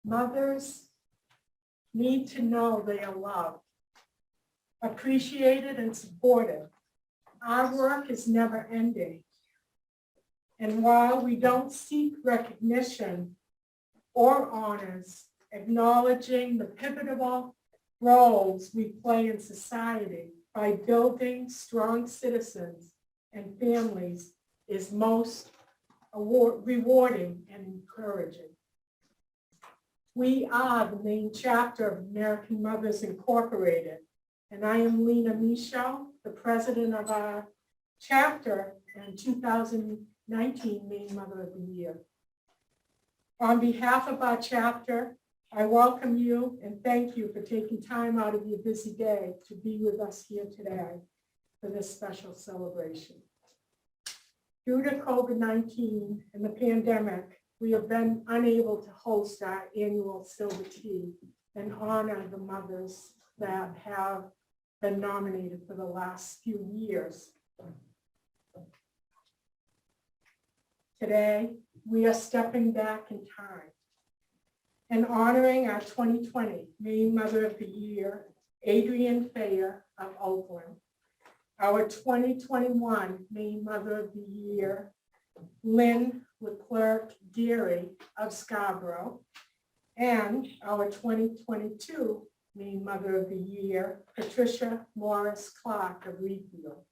Mothers need to know they are loved, appreciated, and supported. Our work is never ending. And while we don't seek recognition or honors, acknowledging the pivotal roles we play in society by building strong citizens and families is most rewarding and encouraging. We are the Maine chapter of American Mothers Incorporated, and I am Lena Michaud, the president of our chapter and 2019 Maine Mother of the Year. On behalf of our chapter, I welcome you and thank you for taking time out of your busy day to be with us here today for this special celebration. Due to COVID-19 and the pandemic, we have been unable to host our annual Silver Tea and honor the mothers that have been nominated for the last few years. Today, we are stepping back in time and honoring our 2020 Maine Mother of the Year, Adrienne Thayer of Oakland, our 2021 Maine Mother of the Year, Lynn Leclerc Geary of Scarborough, and our 2022 Maine Mother of the Year, Patricia Morris Clark of Reedfield.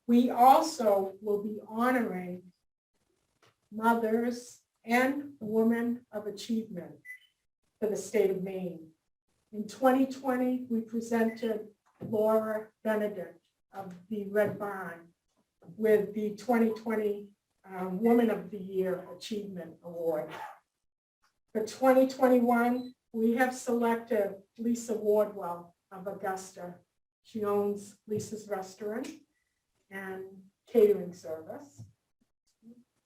We also will be honoring mothers and women of achievement for the state of Maine. In 2020, we presented Laura Benedict of the Red Barn with the 2020 Woman of the Year Achievement Award. For 2021, we have selected Lisa Wardwell of Augusta. She owns Lisa's Restaurant and catering service.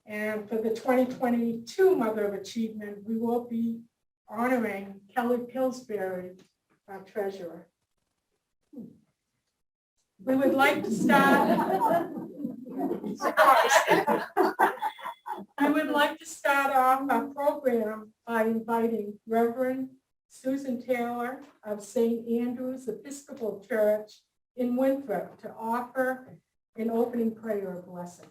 And for the 2022 Mother of Achievement, we will be honoring Kelly Pillsbury, our treasurer. We would like to start. We would like to start off our program by inviting Reverend Susan Taylor of St. Andrew's Episcopal Church in Winthrop to offer an opening prayer of blessing.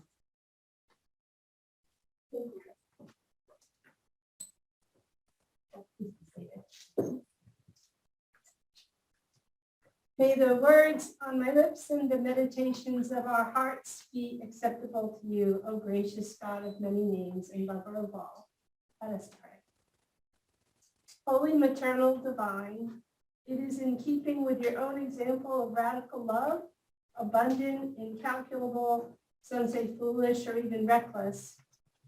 May the words on my lips and the meditations of our hearts be acceptable to you, O gracious God of many names and lover of all. Let us pray. Holy maternal divine, it is in keeping with your own example of radical love, abundant, incalculable, some say foolish or even reckless,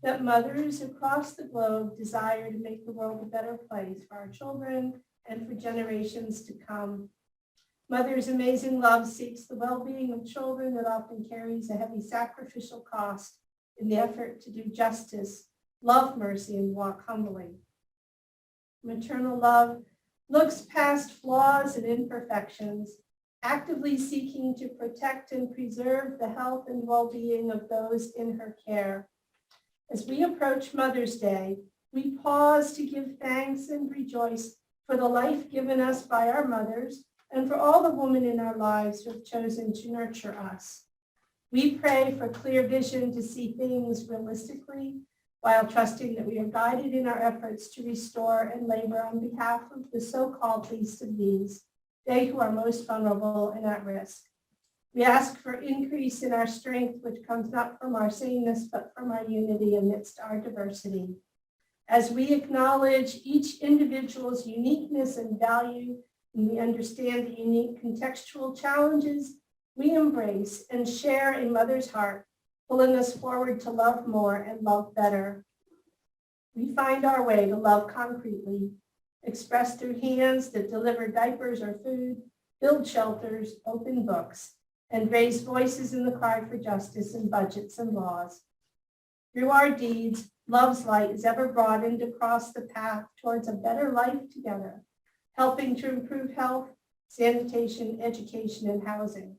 that mothers across the globe desire to make the world a better place for our children and for generations to come. Mother's amazing love seeks the well-being of children that often carries a heavy sacrificial cost in the effort to do justice, love mercy, and walk humbly. Maternal love looks past flaws and imperfections, actively seeking to protect and preserve the health and well-being of those in her care. As we approach Mother's Day, we pause to give thanks and rejoice for the life given us by our mothers and for all the women in our lives who have chosen to nurture us. We pray for clear vision to see things realistically while trusting that we are guided in our efforts to restore and labor on behalf of the so-called least of these, they who are most vulnerable and at risk. We ask for increase in our strength, which comes not from our sameness, but from our unity amidst our diversity. As we acknowledge each individual's uniqueness and value, and we understand the unique contextual challenges, we embrace and share a mother's heart, pulling us forward to love more and love better. We find our way to love concretely, expressed through hands that deliver diapers or food, build shelters, open books, and raise voices in the cry for justice in budgets and laws. Through our deeds, love's light is ever broadened across the path towards a better life together, helping to improve health, sanitation, education, and housing.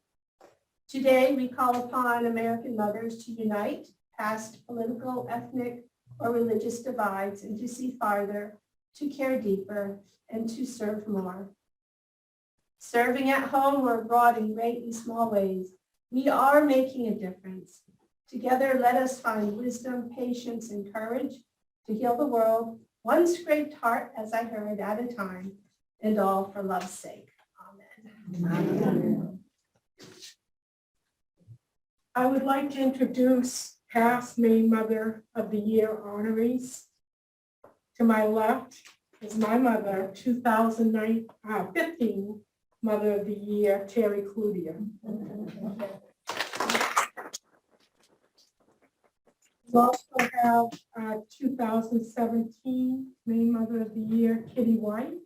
Today, we call upon American mothers to unite past political, ethnic, or religious divides and to see farther, to care deeper, and to serve more. Serving at home or abroad in great and small ways, we are making a difference. Together, let us find wisdom, patience, and courage to heal the world, one scraped heart, as I heard, at a time, and all for love's sake. Amen. Amen. I would like to introduce past Maine Mother of the Year honorees. To my left is my mother, 2015 Mother of the Year, Terry Cludier. We also have 2017 Maine Mother of the Year, Kitty White.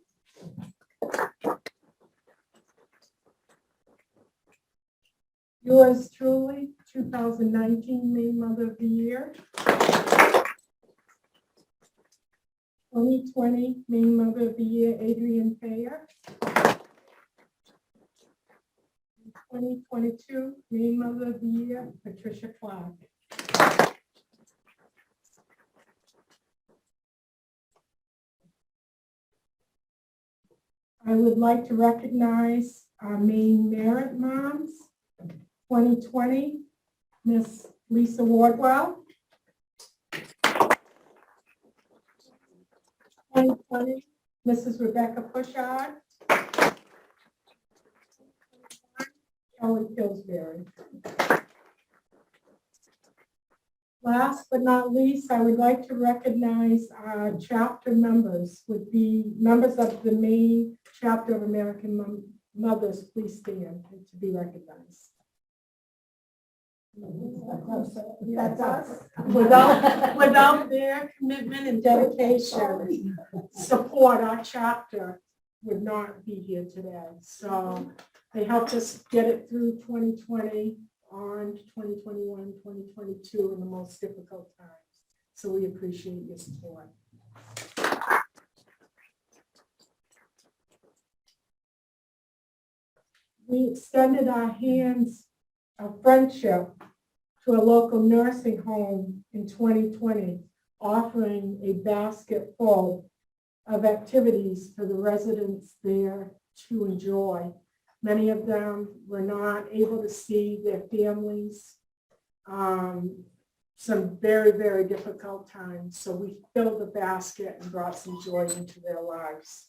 Yours truly, 2019 Maine Mother of the Year. 2020 Maine Mother of the Year, Adrienne Thayer. 2022 Maine Mother of the Year, Patricia Clark. I would like to recognize our Maine Merit Moms. 2020, Miss Lisa Wardwell. 2020, Mrs. Rebecca Pushard. Kelly Pillsbury. Last but not least, I would like to recognize our chapter members, would be members of the Maine chapter of American Mothers. Please stand to be recognized. That's us. Without their commitment and dedication, support, our chapter would not be here today. So they helped us get it through 2020 on to 2021, 2022 in the most difficult times. So we appreciate your support. We extended our hands of friendship to a local nursing home in 2020, offering a basket full of activities for the residents there to enjoy. Many of them were not able to see their families. Some very, very difficult times. So we filled the basket and brought some joy into their lives.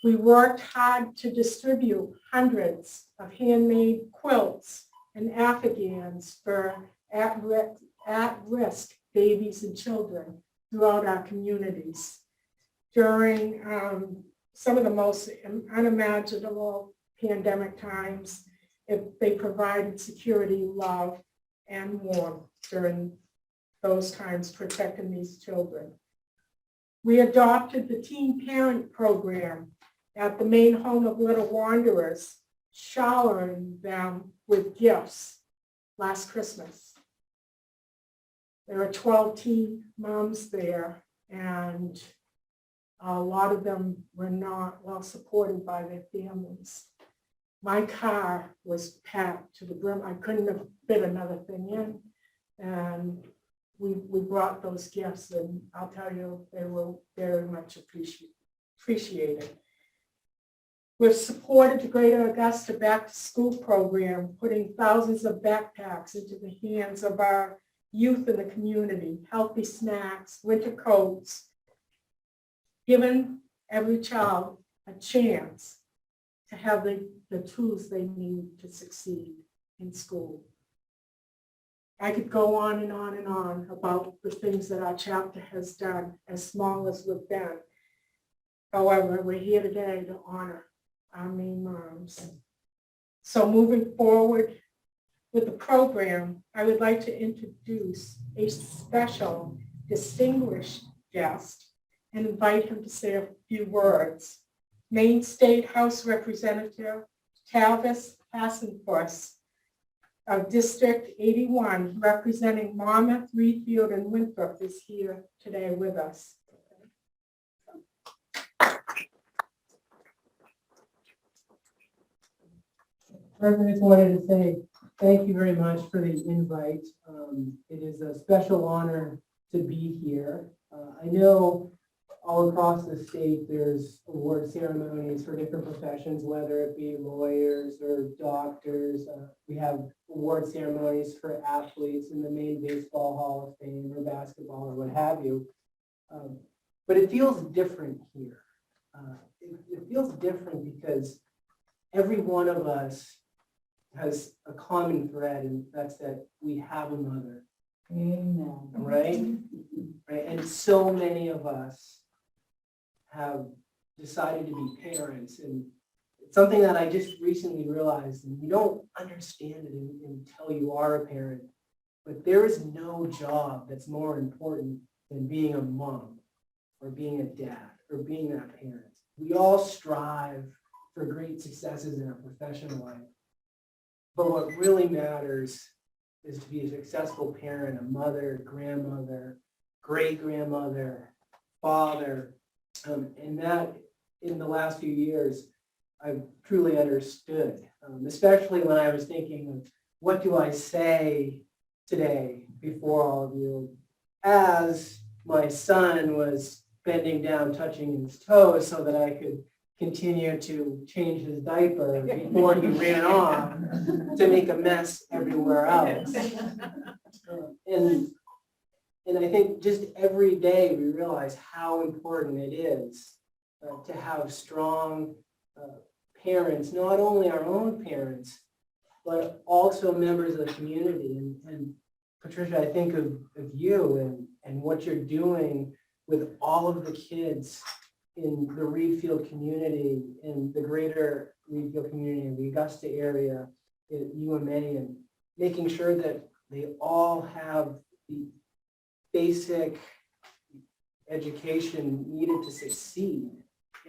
We worked hard to distribute hundreds of handmade quilts and Afghans for at-risk babies and children throughout our communities. During some of the most unimaginable pandemic times, they provided security, love, and warmth during those times, protecting these children. We adopted the Teen Parent Program at the Maine Home of Little Wanderers, showering them with gifts last Christmas. There are 12 teen moms there, and a lot of them were not well supported by their families. My car was packed to the brim. I couldn't have fit another thing in. And we brought those gifts, and I'll tell you, they were very much appreciated. We've supported the Greater Augusta Back to School program, putting thousands of backpacks into the hands of our youth in the community, healthy snacks, winter coats, giving every child a chance to have the tools they need to succeed in school. I could go on and on and on about the things that our chapter has done, as small as we've been. However, we're here today to honor our Maine moms. So moving forward with the program, I would like to introduce a special distinguished guest and invite him to say a few words. Maine State House Representative Tavis Hassenfuss of District 81, representing Monmouth, Reedfield, and Winthrop, is here today with us. I just wanted to say thank you very much for the invite. It is a special honor to be here. I know all across the state, there's award ceremonies for different professions, whether it be lawyers or doctors. We have award ceremonies for athletes in the Maine Baseball Hall of Fame or basketball or what have you. But it feels different here. It feels different because every one of us has a common thread, and that's that we have a mother. Amen. Right? Right? And so many of us have decided to be parents, and it's something that I just recently realized, and you don't understand it until you are a parent, but there is no job that's more important than being a mom or being a dad or being that parent. We all strive for great successes in our professional life, but what really matters is to be a successful parent, a mother, grandmother, great-grandmother, father, and that in the last few years, I've truly understood, especially when I was thinking of what do I say today before all of you, as my son was bending down, touching his toes so that I could continue to change his diaper before he ran off to make a mess everywhere else. And I think just every day we realize how important it is to have strong parents, not only our own parents, but also members of the community. And Patricia, I think of you and what you're doing with all of the kids in the Reedfield community, in the greater Reedfield community, in the Augusta area, at UMA, and making sure that they all have the basic education needed to succeed,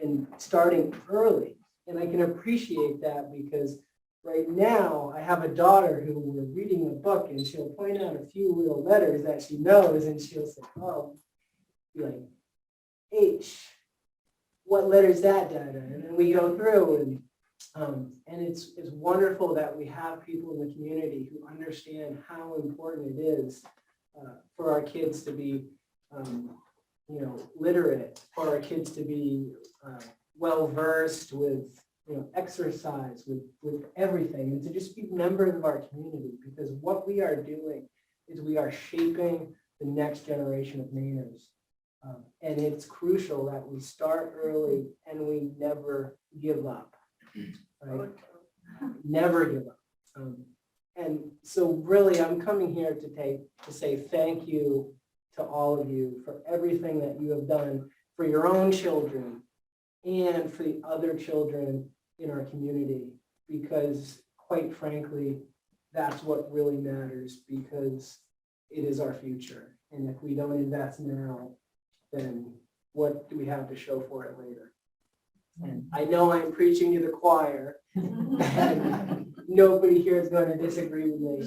and starting early. And I can appreciate that because right now I have a daughter who we're reading a book and she'll point out a few little letters that she knows and she'll say, oh, be like, H, what letter is that, Dada? And then we go through and it's wonderful that we have people in the community who understand how important it is for our kids to be, literate, for our kids to be well-versed with, exercise, with everything, and to just be members of our community, because what we are doing is we are shaping the next generation of Mainers. And it's crucial that we start early and we never give up, right? Never give up. And so really, I'm coming here to say thank you to all of you for everything that you have done for your own children and for the other children in our community, because quite frankly, that's what really matters, because it is our future. And if we don't invest now, then what do we have to show for it later? And I know I'm preaching to the choir, and nobody here is going to disagree with me.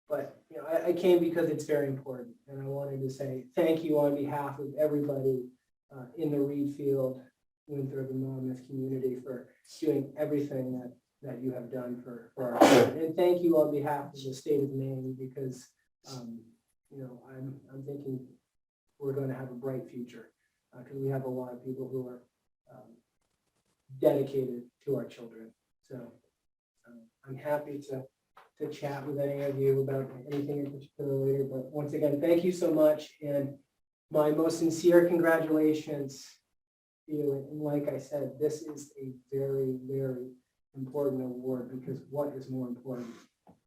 But I came because it's very important, and I wanted to say thank you on behalf of everybody in the Reedfield, Winthrop, and Monmouth community for doing everything that you have done for our children. And thank you on behalf of the state of Maine, because I'm thinking we're going to have a bright future, because we have a lot of people who are dedicated to our children. So I'm happy to chat with any of you about anything in particular later. But once again, thank you so much, and my most sincere congratulations to you. And like I said, this is a very, very important award, because what is more important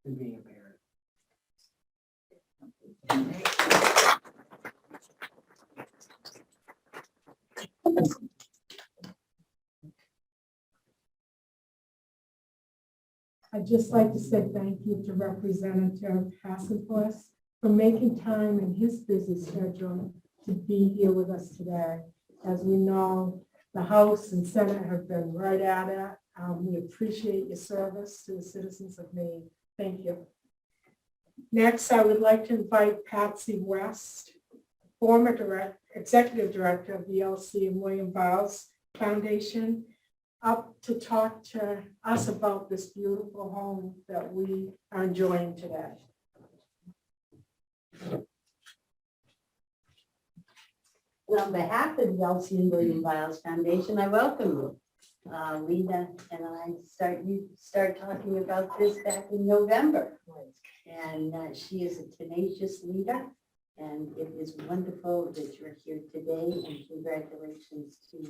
than being a parent? I'd just like to say thank you to Representative Hassenfuss for making time in his busy schedule to be here with us today. As we know, the House and Senate have been right at it. We appreciate your service to the citizens of Maine. Thank you. Next, I would like to invite Patsy West, former executive director of the LC and William Bowes Foundation, up to talk to us about this beautiful home that we are enjoying today. On behalf of the Elsie and William Biles Foundation, I welcome you. Lena and I start talking about this back in November. And she is a tenacious leader, and it is wonderful that you're here today. And congratulations to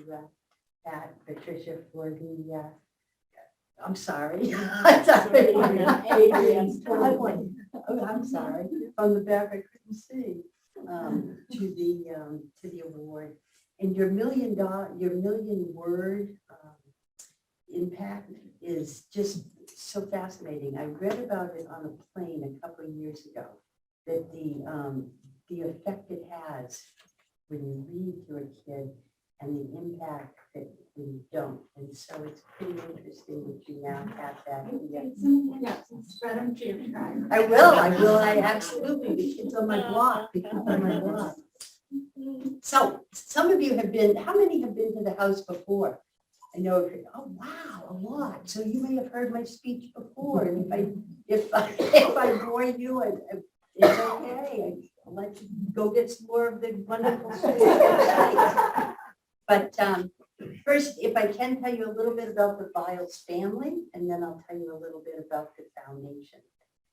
Pat, Patricia for the, I'm sorry. I'm sorry. I'm sorry. From the back, I couldn't see. To the award. And your million word impact is just so fascinating. I read about it on a plane a couple of years ago, that the effect it has when you read to a kid and the impact that when you don't. And so it's pretty interesting that you now have that. Yes, spread them to your tribe. I will, I absolutely, the kids on my block, the kids on my block. So some of you have been, how many have been to the house before? I know, oh wow, a lot. So you may have heard my speech before, and if I bore you, it's okay. I'll let you go get some more of the wonderful stories. But first, if I can tell you a little bit about the Biles family, and then I'll tell you a little bit about the foundation.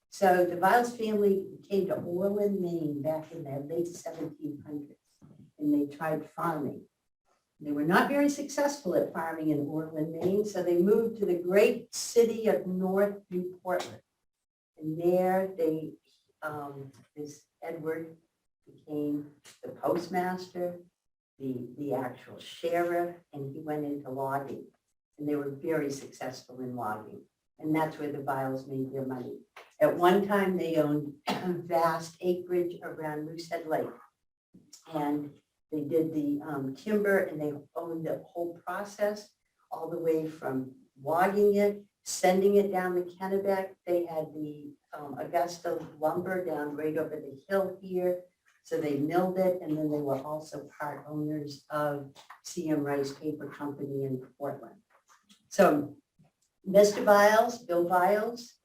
So the Biles family came to Orland, Maine back in the late 1700s, and they tried farming. They were not very successful at farming in Orland, Maine, so they moved to the great city of North New Portland. And there this Edward became the postmaster, the actual sheriff, and he went into logging. And they were very successful in logging. And that's where the Biles made their money. At one time, they owned a vast acreage around Moosehead Lake. And they did the timber, and they owned the whole process all the way from logging it, sending it down the Kennebec. They had the Augusta lumber down right over the hill here. So they milled it, and then they were also part owners of C.M. Rice Paper Company in Portland. So Mr. Biles, Bill Biles,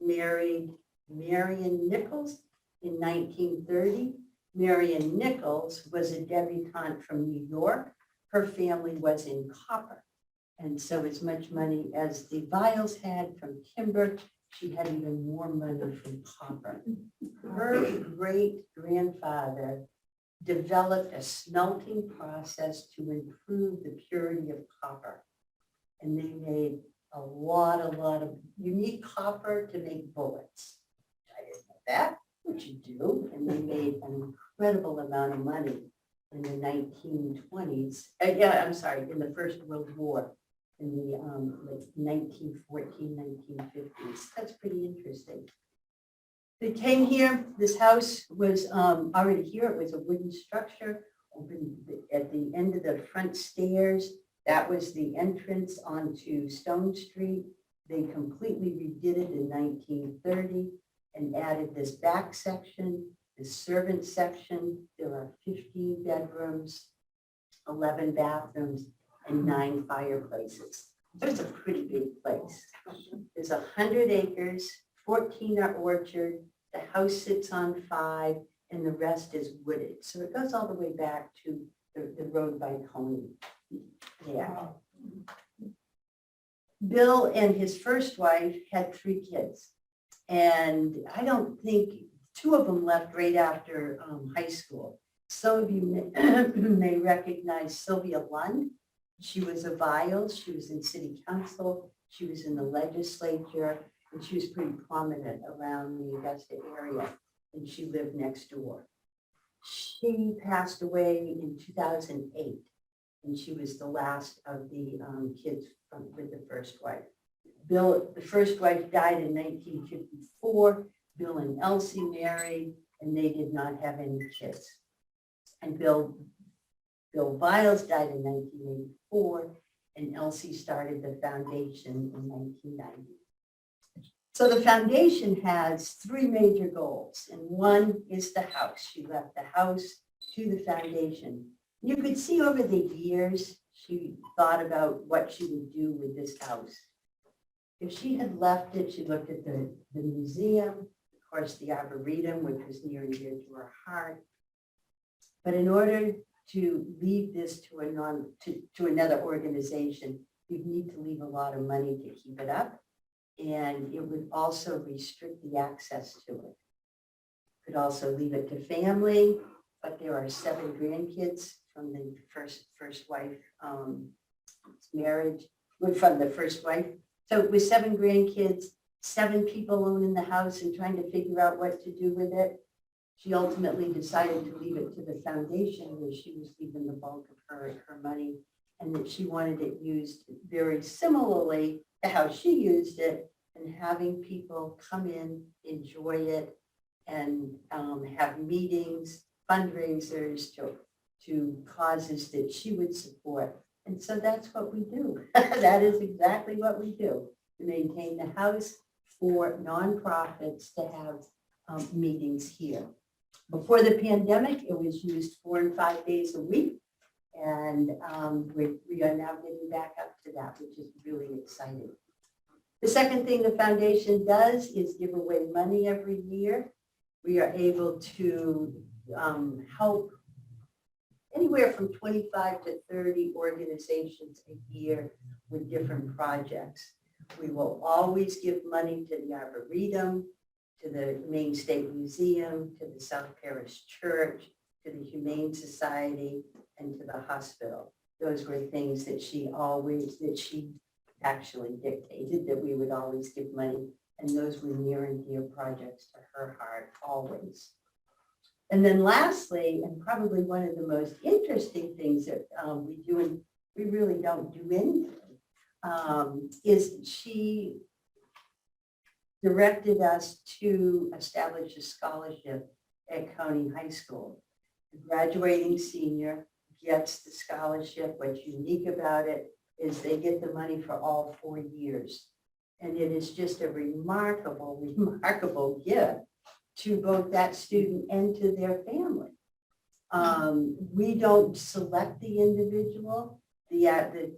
married Marion Nichols in 1930. Marion Nichols was a debutante from New York. Her family was in copper. And so as much money as the Biles had from timber, she had even more money from copper. Her great-grandfather developed a smelting process to improve the purity of copper. And they made a lot of, you need copper to make bullets. I didn't know that, but you do. And they made an incredible amount of money in the 1920s. In the First World War. In the like 1914, 1950s. That's pretty interesting. They came here, this house was already here. It was a wooden structure open at the end of the front stairs. That was the entrance onto Stone Street. They completely redid it in 1930 and added this back section, the servant section. There are 15 bedrooms, 11 bathrooms, and 9 fireplaces. So it's a pretty big place. There's 100 acres, 14 are orchard, the house sits on 5, and the rest is wooded. So it goes all the way back to the road by Coney. Yeah. Bill and his first wife had 3 kids. And I don't think, 2 of them left right after high school. Some of you may recognize Sylvia Lund. She was a Biles, she was in city council, she was in the legislature, and she was pretty prominent around the Augusta area, and she lived next door. She passed away in 2008, and she was the last of the kids with the first wife. Bill, the first wife died in 1954. Bill and Elsie married, and they did not have any kids. And Bill Biles died in 1984, and Elsie started the foundation in 1990. So the foundation has 3 major goals, and one is the house. She left the house to the foundation. You could see over the years, she thought about what she would do with this house. If she had left it, she looked at the museum, of course, the Arboretum, which was near and dear to her heart. But in order to leave this to to another organization, you need to leave a lot of money to keep it up. And it would also restrict the access to it. Could also leave it to family, but there are 7 grandkids from the first wife marriage, from the first wife. So with 7 grandkids, 7 people owning the house and trying to figure out what to do with it, she ultimately decided to leave it to the foundation where she was leaving the bulk of her money, and that she wanted it used very similarly to how she used it, and having people come in, enjoy it, and have meetings, fundraisers to causes that she would support. And so that's what we do. That is exactly what we do. We maintain the house for nonprofits to have meetings here. Before the pandemic, it was used 4 and 5 days a week. And we are now getting back up to that, which is really exciting. The second thing the foundation does is give away money every year. We are able to help anywhere from 25 to 30 organizations a year with different projects. We will always give money to the Arboretum, to the Maine State Museum, to the South Parish Church, to the Humane Society, and to the hospital. Those were things that she actually dictated, that we would always give money. And those were near and dear projects to her heart, always. And then lastly, and probably one of the most interesting things that we do, and we really don't do anything, is she directed us to establish a scholarship at County High School. The graduating senior gets the scholarship. What's unique about it is they get the money for all 4 years. And it is just a remarkable, remarkable gift to both that student and to their family. We don't select the individual. The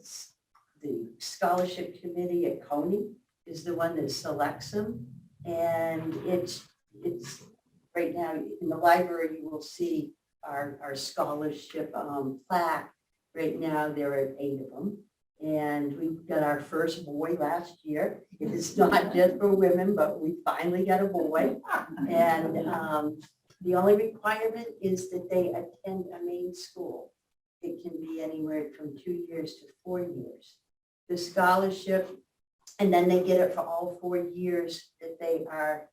scholarship committee at Coney is the one that selects them. And it's right now in the library, you will see our scholarship plaque. Right now, there are 8 of them. And we got our first boy last year. It is not just for women, but we finally got a boy. And the only requirement is that they attend a Maine school. It can be anywhere from 2 years to 4 years. The scholarship, and then they get it for all 4 years that they are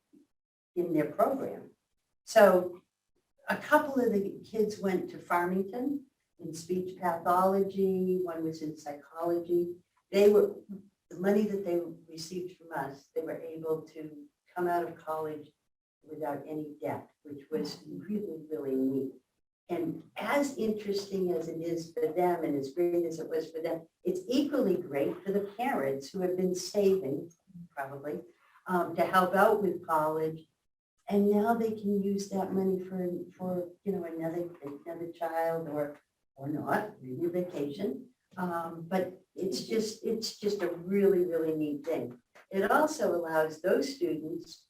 in their program. So a couple of the kids went to Farmington in speech pathology, one was in psychology. The money that they received from us, they were able to come out of college without any debt, which was really, really neat. And as interesting as it is for them, and as great as it was for them, it's equally great for the parents who have been saving, probably, to help out with college. And now they can use that money for another child or not, maybe a vacation. But it's just a really, really neat thing. It also allows those students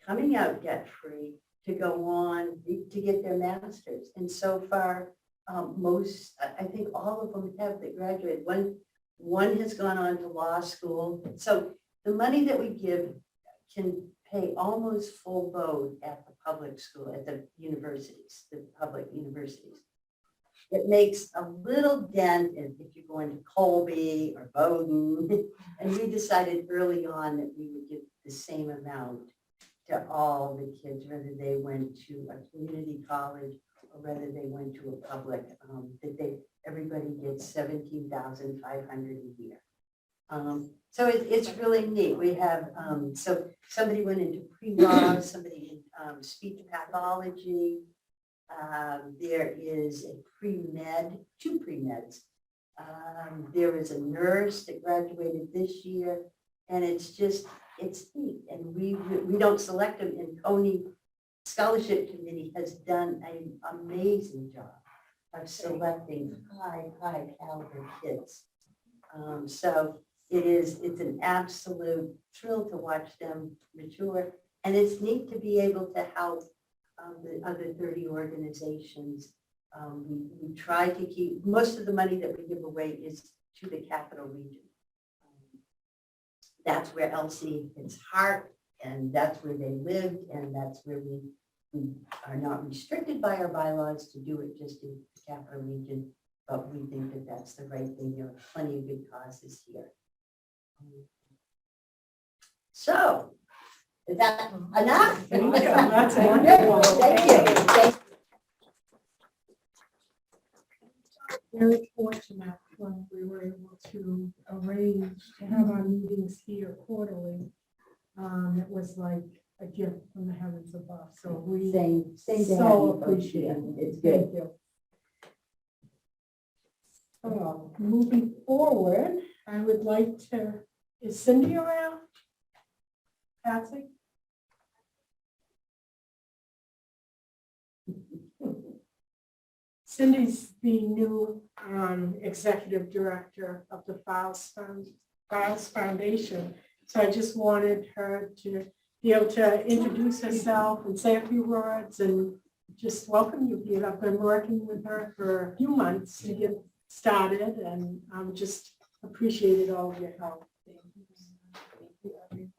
coming out debt-free to go on to get their master's. And so far, I think all of them have that graduated. One has gone on to law school. So the money that we give can pay almost full boat at the public school, at the universities, the public universities. It makes a little dent if you're going to Colby or Bowdoin. And we decided early on that we would give the same amount to all the kids, whether they went to a community college or whether they went to a public, everybody gets $17,500 a year. So it's really neat. We have, so somebody went into pre-law, somebody in speech pathology. There is a pre-med, 2 pre-meds. There is a nurse that graduated this year, and it's neat. And we don't select them, and Coney Scholarship Committee has done an amazing job of selecting high caliber kids. So it's an absolute thrill to watch them mature, and it's neat to be able to help the other 30 organizations We try to keep, most of the money that we give away is to the capital region. That's where Elsie, its heart, and that's where they lived, and that's where we are not restricted by our bylaws to do it just in the capital region, but we think that that's the right thing. There are plenty of good causes here. So, is that enough? That's wonderful. Thank you. Thank Very fortunate when we were able to arrange to have our meetings here quarterly. It was like a gift from the heavens above, so we Same to have so you folks appreciate here. it. It's good. Thank you. So, moving forward, I would like to, is Cindy around? Patsy? Cindy's the new executive director of the Files Foundation. So I just wanted her to be able to introduce herself and say a few words and just welcome you here. I've been working with her for a few months to get started, and I'm just appreciated all of your help. Thank you, everyone.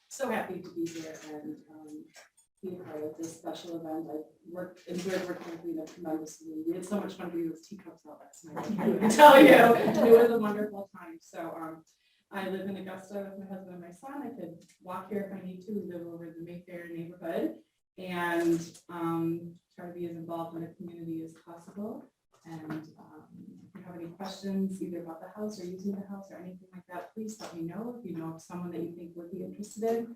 So happy to be here and be a part of this special event. I enjoyed working with you tremendously. We had so much fun doing those teacups out last night. I can tell you, it was a wonderful time. So I live in Augusta with my husband and my son. I could walk here if I need to. We live over in the Mayfair neighborhood and try to be as involved in the community as possible. And if you have any questions either about the house or using the house or anything like that, please let me know. If you know of someone that you think would be interested in.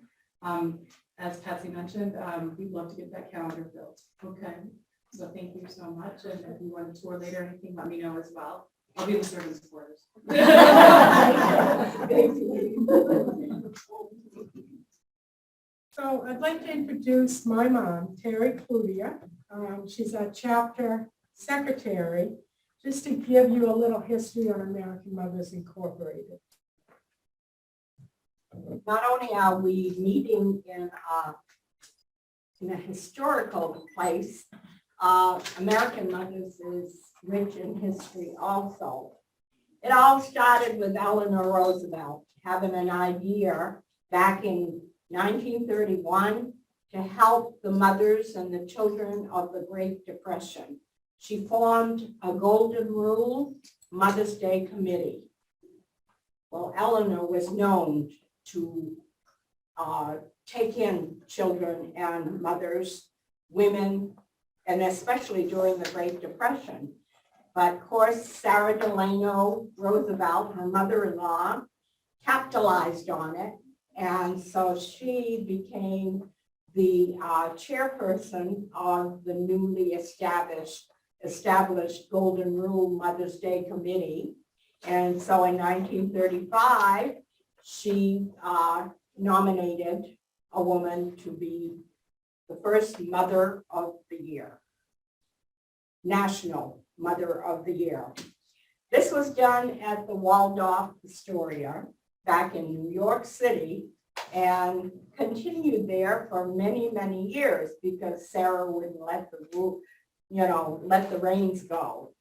As Patsy mentioned, we'd love to get that calendar built. Okay. So thank you so much. And if you want to tour later or anything, let me know as well. I'll be in the servants' quarters. So I'd like to introduce my mom, Terry Cludier. She's our chapter secretary, just to give you a little history on American Mothers Incorporated. Not only are we meeting in a historical place, American Mothers is rich in history also. It all started with Eleanor Roosevelt having an idea back in 1931 to help the mothers and the children of the Great Depression. She formed a Golden Rule Mother's Day Committee. Well, Eleanor was known to take in children and mothers, women, and especially during the Great Depression. But of course, Sarah Delano Roosevelt, her mother-in-law, capitalized on it. And so she became the chairperson of the newly established Golden Rule Mother's Day Committee. And so in 1935, she nominated a woman to be the first Mother of the Year, National Mother of the Year. This was done at the Waldorf Astoria back in New York City and continued there for many, many years because Sarah wouldn't let the reins go.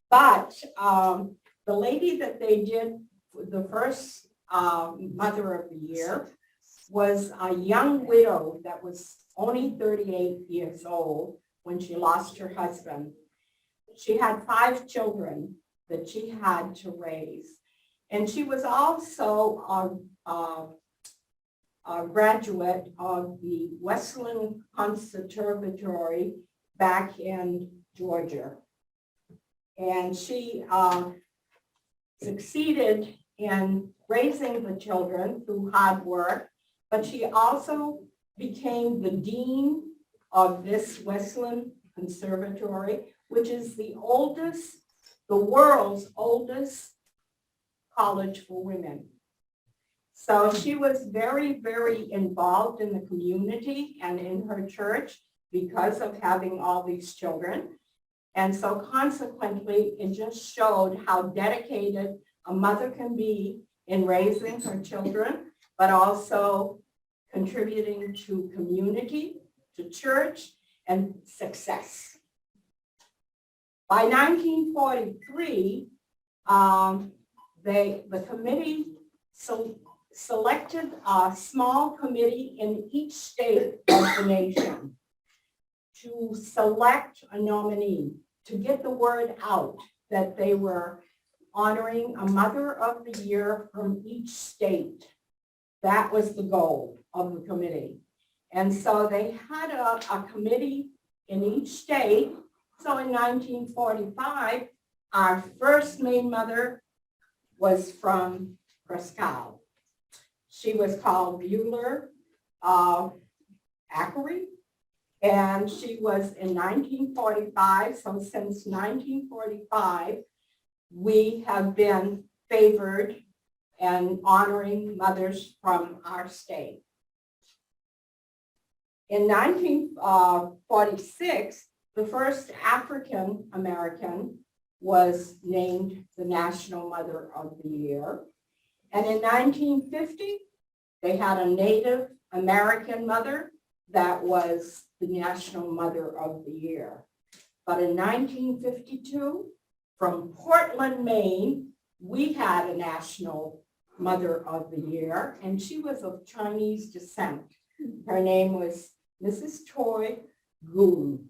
But the lady that they did the first Mother of the Year was a young widow that was only 38 years old when she lost her husband. She had 5 children that she had to raise. And she was also a graduate of the Wesleyan Conservatory back in Georgia. And she succeeded in raising the children through hard work, but she also became the dean of this Wesleyan Conservatory, which is the world's oldest college for women. So she was very, very involved in the community and in her church because of having all these children. And so consequently, it just showed how dedicated a mother can be in raising her children, but also contributing to community, to church, and success. By 1943, the committee selected a small committee in each state of the nation to select a nominee, to get the word out that they were honoring a Mother of the Year from each state. That was the goal of the committee. And so they had a committee in each state. So in 1945, our first Maine Mother was from Prescal. She was called Bueller Ackery, and she was in 1945. So since 1945, we have been favored and honoring mothers from our state. In 1946, the first African American was named the National Mother of the Year. And in 1950, they had a Native American mother that was the National Mother of the Year. But in 1952, from Portland, Maine, we had a National Mother of the Year, and she was of Chinese descent. Her name was Mrs. Toy Goon.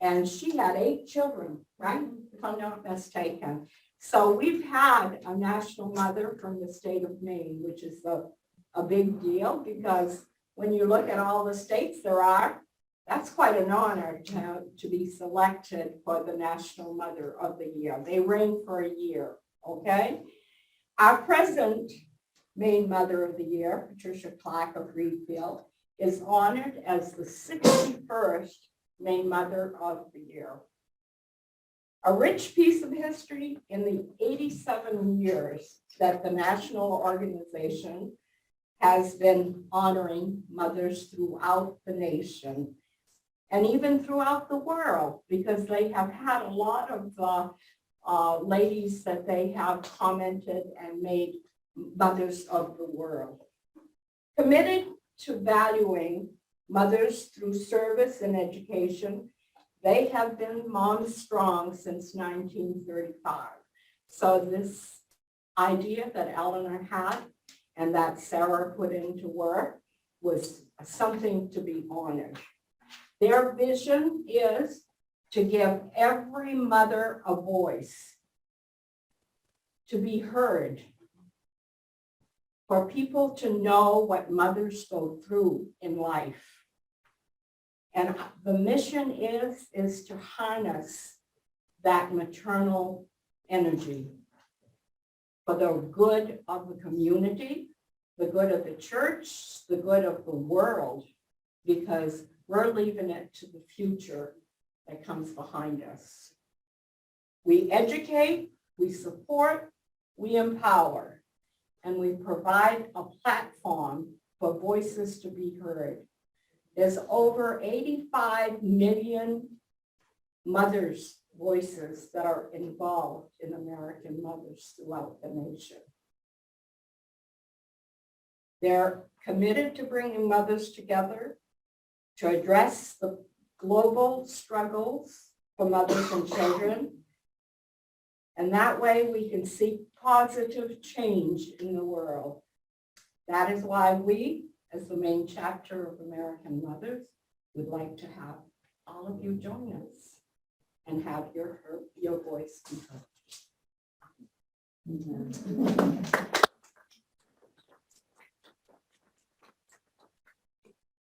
And she had 8 children, right? If I'm not mistaken. So we've had a national mother from the state of Maine, which is a big deal, because when you look at all the states there are, that's quite an honor to be selected for the National Mother of the Year. They reign for a year, okay? Our present Maine Mother of the Year, Patricia Clark of Reedfield, is honored as the 61st Maine Mother of the Year. A rich piece of history in the 87 years that the national organization has been honoring mothers throughout the nation and even throughout the world, because they have had a lot of ladies that they have commented and made mothers of the world. Committed to valuing mothers through service and education, they have been Mom Strong since 1935. So this idea that Eleanor had and that Sarah put into work was something to be honored. Their vision is to give every mother a voice, to be heard, for people to know what mothers go through in life. And the mission is to harness that maternal energy for the good of the community, the good of the church, the good of the world, because we're leaving it to the future that comes behind us. We educate, we support, we empower, and we provide a platform for voices to be heard. There's over 85 million mothers' voices that are involved in American mothers throughout the nation. They're committed to bringing mothers together to address the global struggles for mothers and children. And that way we can see positive change in the world. That is why we, as the main chapter of American Mothers, would like to have all of you join us and have your voice be heard.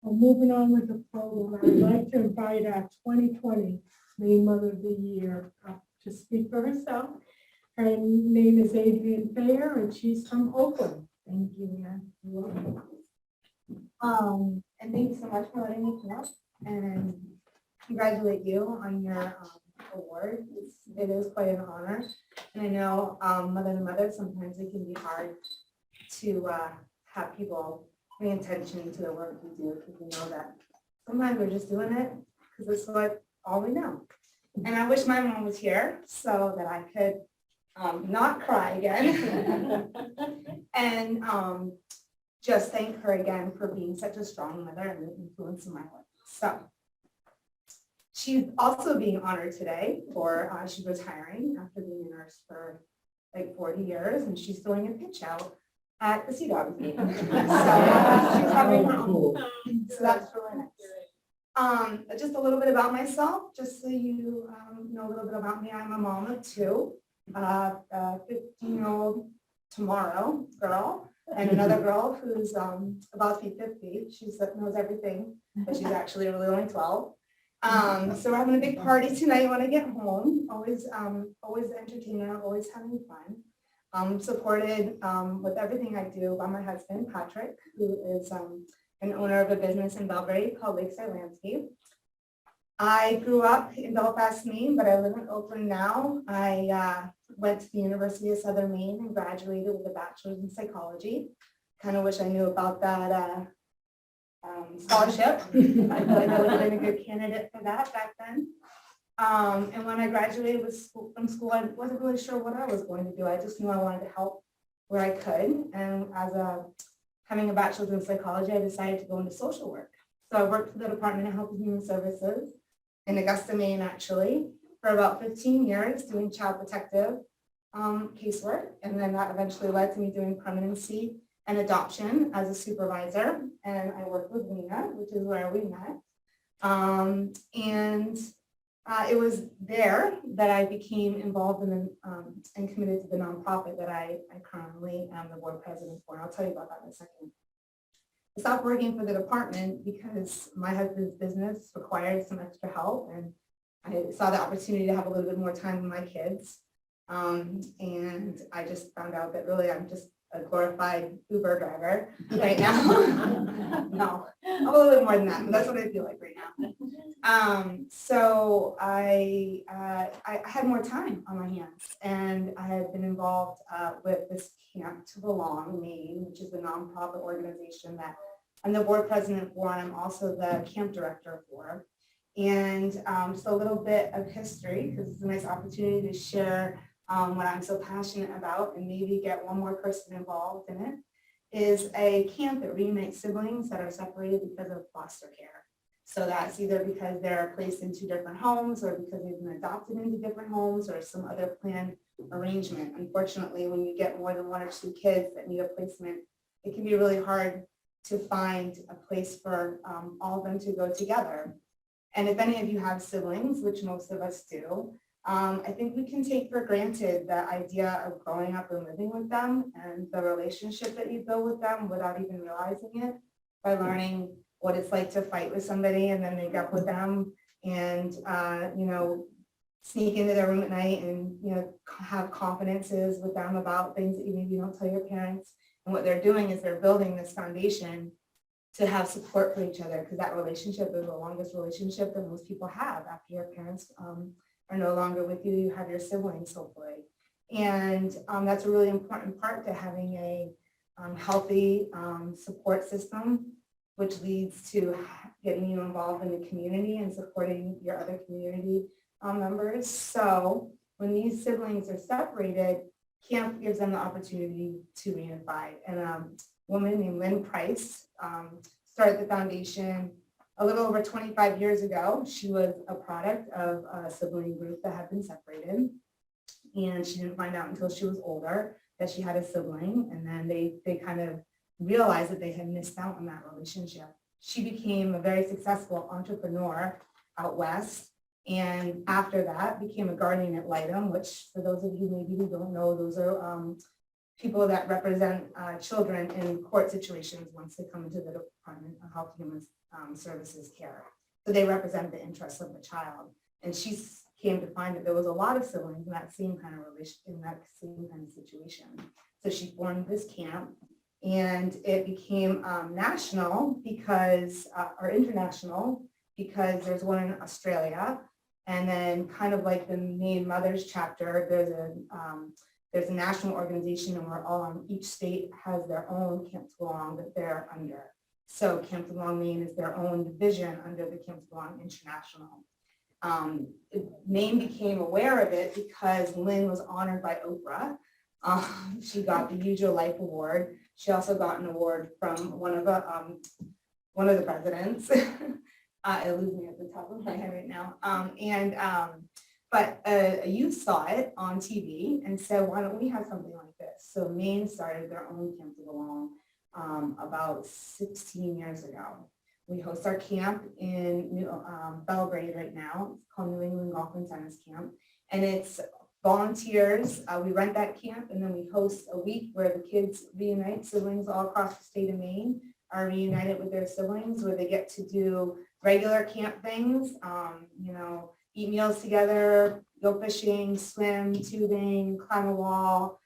Well, moving on with the program, I'd like to invite our 2020 Maine Mother of the Year up to speak for herself. Her name is Adrienne Fair, and she's from Oakland. Thank you, Ann. You're welcome. And thank you so much for letting me come up and congratulate you on your award. It is quite an honor. And I know Mother to Mother, sometimes it can be hard to have people pay attention to the work we do, because we know that sometimes we're just doing it because it's what all we know. And I wish my mom was here so that I could not cry again. And just thank her again for being such a strong mother and an influence in my life. So She's also being honored today for, she's retiring after being a nurse for like 40 years, and she's throwing a pitch out at the Sea Dogs meeting. So she's having her own. So that's really nice. Just a little bit about myself, just so you know a little bit about me. I'm a mom of two, a 15-year-old tomorrow girl, and another girl who's about to be 50. She knows everything, but she's actually really only 12. So we're having a big party tonight when I get home. Always entertaining, always having fun. Supported with everything I do by my husband, Patrick, who is an owner of a business in Belgrade called Lakeside Landscape. I grew up in Belfast, Maine, but I live in Oakland now. I went to the University of Southern Maine and graduated with a bachelor's in psychology. Kind of wish I knew about that scholarship. I feel like I would have been a good candidate for that back then. And when I graduated from school, I wasn't really sure what I was going to do. I just knew I wanted to help where I could. And having a bachelor's in psychology, I decided to go into social work. So I worked for the Department of Health and Human Services in Augusta, Maine, actually, for about 15 years doing child protective casework. And then that eventually led to me doing permanency and adoption as a supervisor. And I worked with Lena, which is where we met. It was there that I became involved in and committed to the nonprofit that I currently am the board president for. And I'll tell you about that in a second. I stopped working for the department because my husband's business required some extra help, and I saw the opportunity to have a little bit more time with my kids. And I just found out that really I'm just a glorified Uber driver right now. No, I'm a little bit more than that, but that's what I feel like right now. So I had more time on my hands, and I had been involved with this Camp to Belong, Maine, which is a nonprofit organization that I'm the board president for, and I'm also the camp director for. And just a little bit of history, because it's a nice opportunity to share what I'm so passionate about and maybe get one more person involved in it, is a camp that reunites siblings that are separated because of foster care. So that's either because they're placed into different homes or because they've been adopted into different homes or some other planned arrangement. Unfortunately, when you get more than one or two kids that need a placement, it can be really hard to find a place for all of them to go together. And if any of you have siblings, which most of us do, I think we can take for granted the idea of growing up and living with them and the relationship that you build with them without even realizing it, by learning what it's like to fight with somebody and then make up with them and, sneak into their room at night and, have confidences with them about things that you maybe don't tell your parents. And what they're doing is they're building this foundation to have support for each other, because that relationship is the longest relationship that most people have after your parents are no longer with you. You have your siblings, hopefully. And that's a really important part to having a healthy support system, which leads to getting you involved in the community and supporting your other community members. So when these siblings are separated, camp gives them the opportunity to reunify. And a woman named Lynn Price started the foundation a little over 25 years ago. She was a product of a sibling group that had been separated. And she didn't find out until she was older that she had a sibling. And then they kind of realized that they had missed out on that relationship. She became a very successful entrepreneur out west. And after that, became a guardian ad litem, which for those of you maybe who don't know, those are people that represent children in court situations once they come into the Department of Health and Human Services care. So they represent the interests of the child. And she came to find that there was a lot of siblings in that same kind of relation, in that same kind of situation. So she formed this camp, and it became national because, or international, because there's one in Australia. And then kind of like the Maine Mothers chapter, there's a national organization, and we're all each state has their own Camp to Belong that they're under. So Camp to Belong Maine is their own division under the Camp to Belong International. Maine became aware of it because Lynn was honored by Oprah. She got the Use Your Life Award. She also got an award from one of the presidents. It loses me at the top of my head right now. But a youth saw it on TV and said, why don't we have something like this? So Maine started their own Camp to Belong about 16 years ago. We host our camp in Belgrade right now. It's called New England Golf and Tennis Camp. And it's volunteers. We rent that camp and then we host a week where the kids reunite. Siblings all across the state of Maine are reunited with their siblings, where they get to do regular camp things, eat meals together, go fishing, swim, tubing, climb a wall,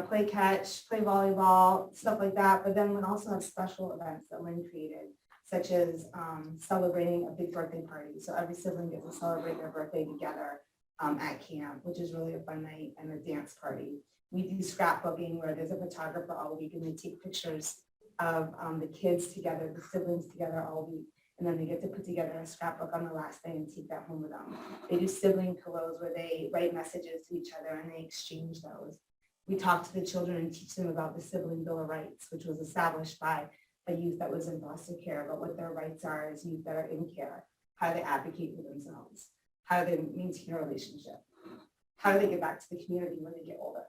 play catch, play volleyball, stuff like that. But then we also have special events that Lynn created, such as celebrating a big birthday party. So every sibling gets to celebrate their birthday together at camp, which is really a fun night, and a dance party. We do scrapbooking where there's a photographer all week and they take pictures of the kids together, the siblings together all week. And then they get to put together a scrapbook on the last day and take that home with them. They do sibling pillows where they write messages to each other and they exchange those. We talk to the children and teach them about the Sibling Bill of Rights, which was established by a youth that was in foster care, about what their rights are as youth that are in care, how do they advocate for themselves, how do they maintain a relationship, how do they get back to the community when they get older.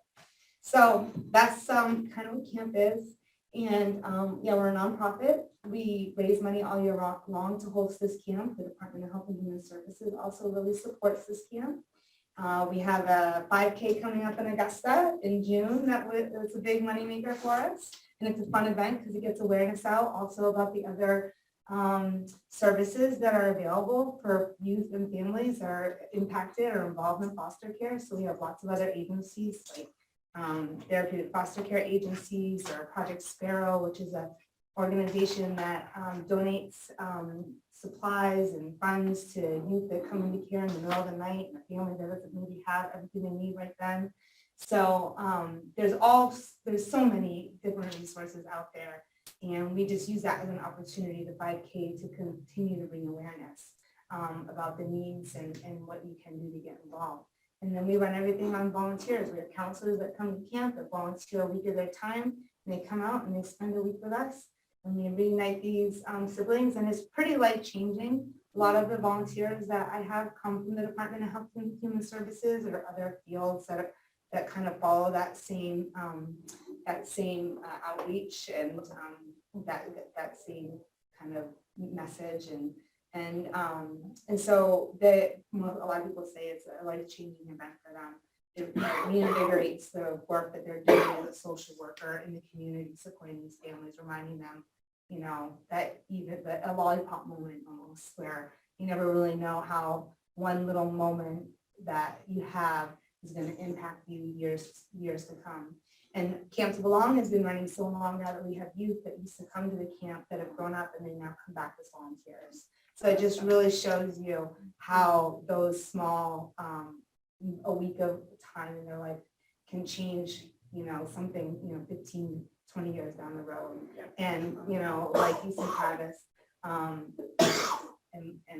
So that's kind of what camp is. And we're a nonprofit. We raise money all year long to host this camp. The Department of Health and Human Services also really supports this camp. We have a 5K coming up in Augusta in June. That's a big moneymaker for us. And it's a fun event because it gets awareness out also about the other services that are available for youth and families that are impacted or involved in foster care. So we have lots of other agencies like therapeutic foster care agencies, or Project Sparrow, which is an organization that donates supplies and funds to youth that come into care in the middle of the night, and a family that doesn't maybe have everything they need right then. So there's so many different resources out there, and we just use that as an opportunity, the 5K, to continue to bring awareness about the needs and what you can do to get involved. And then we run everything on volunteers. We have counselors that come to camp that volunteer a week of their time, and they come out and they spend a week with us, and we reunite these siblings, and it's pretty life-changing. A lot of the volunteers that I have come from the Department of Health and Human Services or other fields that kind of follow that same outreach and that same kind of message. And so a lot of people say it's a life-changing event for them. It reinvigorates the work that they're doing as a social worker in the community, supporting these families, reminding them, that even a lollipop moment almost, where you never really know how one little moment that you have is going to impact you years to come. And Camp to Belong has been running so long now that we have youth that used to come to the camp that have grown up and they now come back as volunteers. So it just really shows you how those small, a week of time in their life can change, something, 15, 20 years down the road. Yeah. And, like you said, Travis, and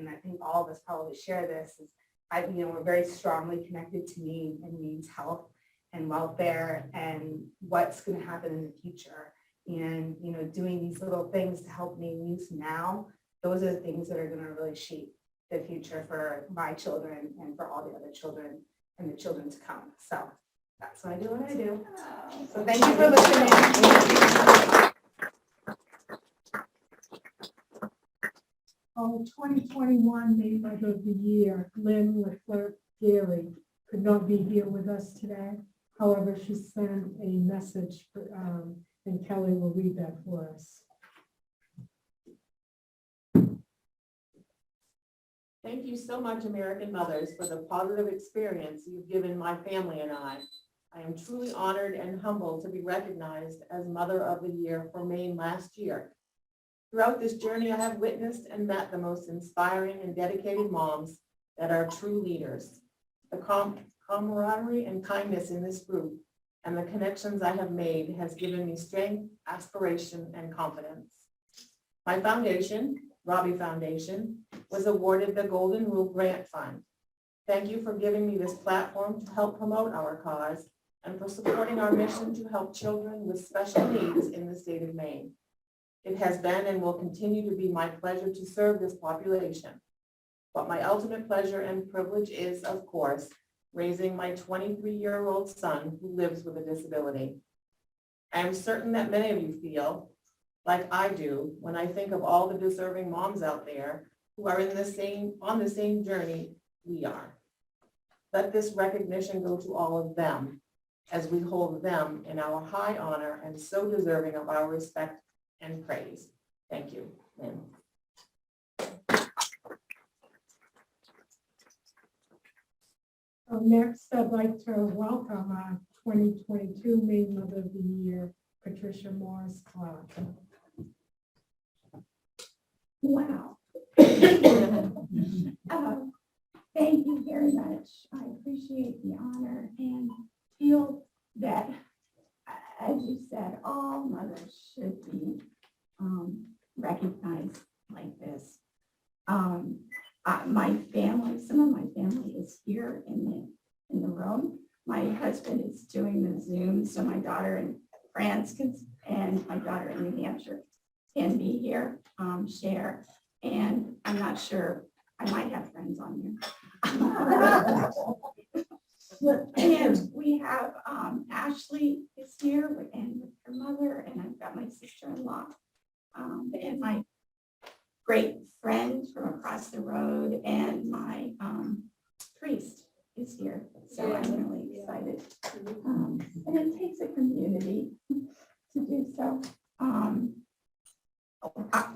I think all of us probably share this, is we're very strongly connected to Maine and Maine's health and welfare and what's going to happen in the future. And, doing these little things to help Maine youth now, those are the things that are going to really shape the future for my children and for all the other children and the children to come. So that's what I do when I do. So thank you for listening. 2021 Maine Mother of the Year, Lynn Leclerc Daly, could not be here with us today. However, she sent a message, and Kelly will read that for us. Thank you so much, American Mothers, for the positive experience you've given my family and I. I am truly honored and humbled to be recognized as Mother of the Year for Maine last year. Throughout this journey, I have witnessed and met the most inspiring and dedicated moms that are true leaders. The camaraderie and kindness in this group and the connections I have made has given me strength, aspiration, and confidence. My foundation, Robbie Foundation, was awarded the Golden Rule Grant Fund. Thank you for giving me this platform to help promote our cause and for supporting our mission to help children with special needs in the state of Maine. It has been and will continue to be my pleasure to serve this population. But my ultimate pleasure and privilege is, of course, raising my 23-year-old son who lives with a disability. I am certain that many of you feel, like I do, when I think of all the deserving moms out there who are on the same journey we are. Let this recognition go to all of them as we hold them in our high honor and so deserving of our respect and praise. Thank you, Lynn. Next, I'd like to welcome our 2022 Maine Mother of the Year, Patricia Morris Clark. Wow. Thank you very much. I appreciate the honor and feel that, as you said, all mothers should be recognized like this. My family, some of my family is here in the room. My husband is doing the Zoom, so my daughter in France and my daughter in New Hampshire can be here, share. And I'm not sure, I might have friends on here. And we have Ashley is here and with her mother, and I've got my sister-in-law and my great friend from across the road, and my priest is here. So I'm really excited. And it takes a community to do so.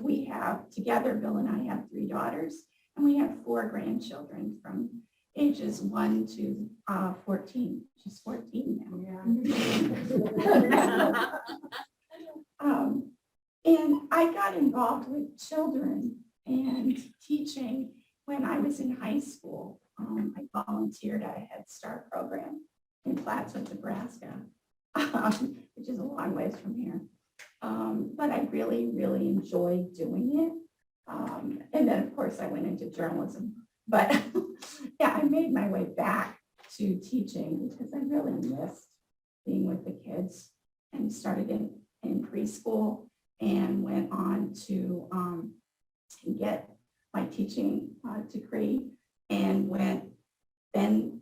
We have, together, Bill and I have 3 daughters, and we have 4 grandchildren from ages 1 to 14. She's 14 now. And I got involved with children and teaching when I was in high school. I volunteered at a Head Start program in Plattsburgh, Nebraska, which is a long ways from here. But I really, really enjoyed doing it. And then, of course, I went into journalism. But yeah, I made my way back to teaching because I really missed being with the kids, and started in preschool and went on to get my teaching degree, and then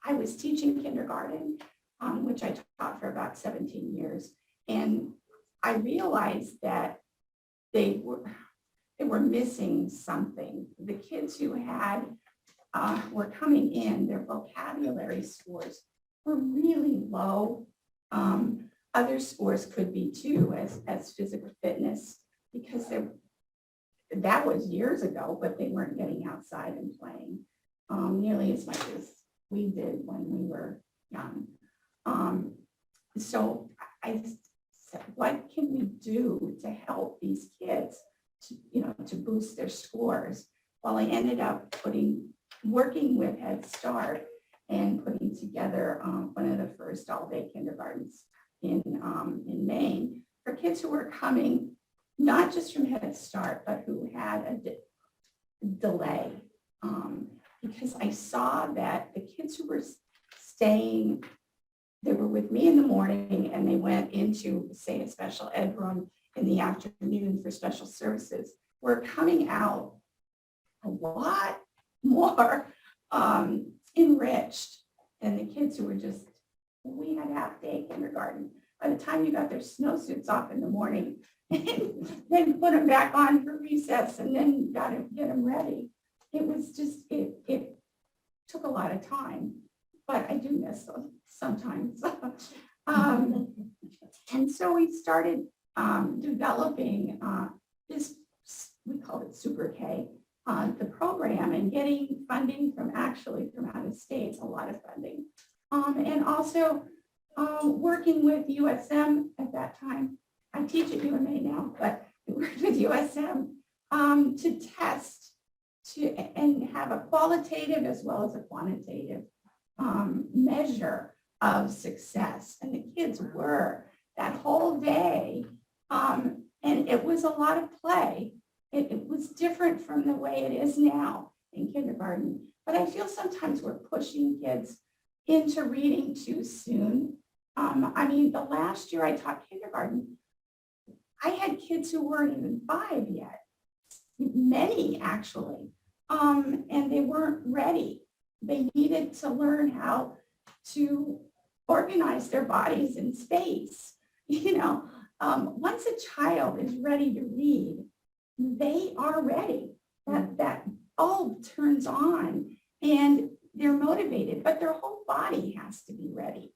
I was teaching kindergarten, which I taught for about 17 years. And I realized that they were missing something. The kids who were coming in, their vocabulary scores were really low. Other scores could be too, as physical fitness, because that was years ago, but they weren't getting outside and playing nearly as much as we did when we were young. So I said, what can we do to help these kids to boost their scores? Well, I ended up working with Head Start and putting together one of the first all-day kindergartens in Maine for kids who were coming not just from Head Start, but who had a delay. Because I saw that the kids who were staying, they were with me in the morning and they went into, say, a special ed room in the afternoon for special services, were coming out a lot more enriched than the kids who were just, we had half-day kindergarten. By the time you got their snowsuits off in the morning, and then put them back on for recess, and then got to get them ready. It was just, it took a lot of time, but I do miss them sometimes. And so we started developing this, we call it Super K, the program, and getting funding from out of state, a lot of funding. And also working with USM at that time. I teach at UMA now, but we worked with USM to test and have a qualitative as well as a quantitative measure of success. And the kids were that whole day. And it was a lot of play. It was different from the way it is now in kindergarten. But I feel sometimes we're pushing kids into reading too soon. I mean, the last year I taught kindergarten, I had kids who weren't even 5 yet, many actually, and they weren't ready. They needed to learn how to organize their bodies in space. Once a child is ready to read, they are ready. That bulb turns on and they're motivated, but their whole body has to be ready.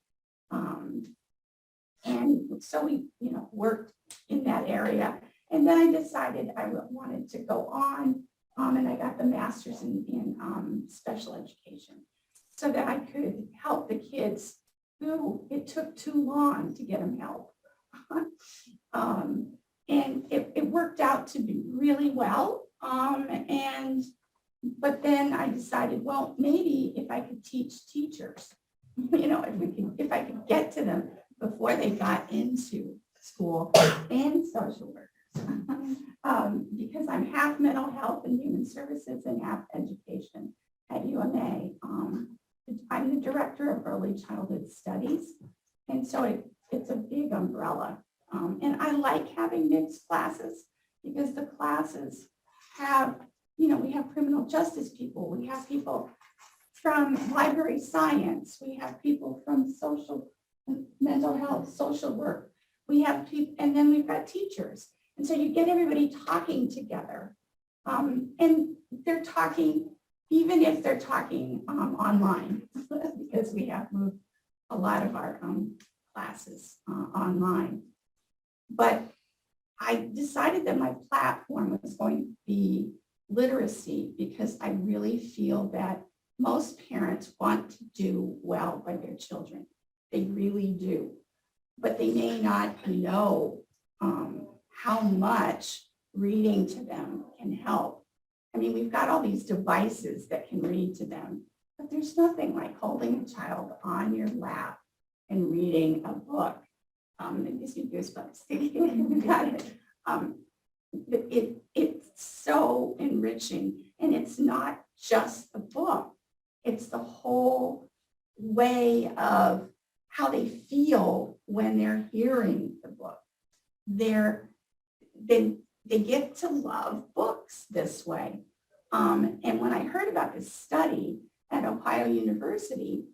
And so we, worked in that area. And then I decided I wanted to go on, and I got the master's in special education so that I could help the kids who it took too long to get them help. And it worked out to be really well. But then I decided, well, maybe if I could teach teachers, if I could get to them before they got into school and social workers, because I'm half mental health and human services and half education at UMA. I'm the director of early childhood studies, and so it's a big umbrella. And I like having mixed classes because the classes have, we have criminal justice people, we have people from library science, we have people from social, mental health, social work, we have people, and then we've got teachers. And so you get everybody talking together. And they're talking, even if they're talking online, because we have moved a lot of our classes online. But I decided that my platform was going to be literacy because I really feel that most parents want to do well by their children. They really do, but they may not know how much reading to them can help. I mean, we've got all these devices that can read to them, but there's nothing like holding a child on your lap and reading a book. It gives you goosebumps. You got it. It's so enriching, and it's not just the book. It's the whole way of how they feel when they're hearing the book. They get to love books this way. And when I heard about this study at Ohio University,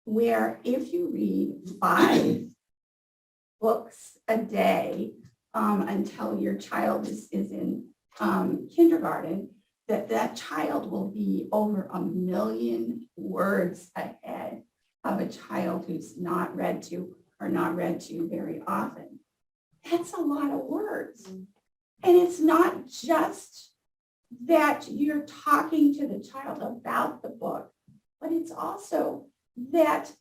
where if you read 5 books a day until your child is in kindergarten, that child will be over 1 million words ahead of a child who's not read to or not read to very often. That's a lot of words. And it's not just that you're talking to the child about the book, but it's also that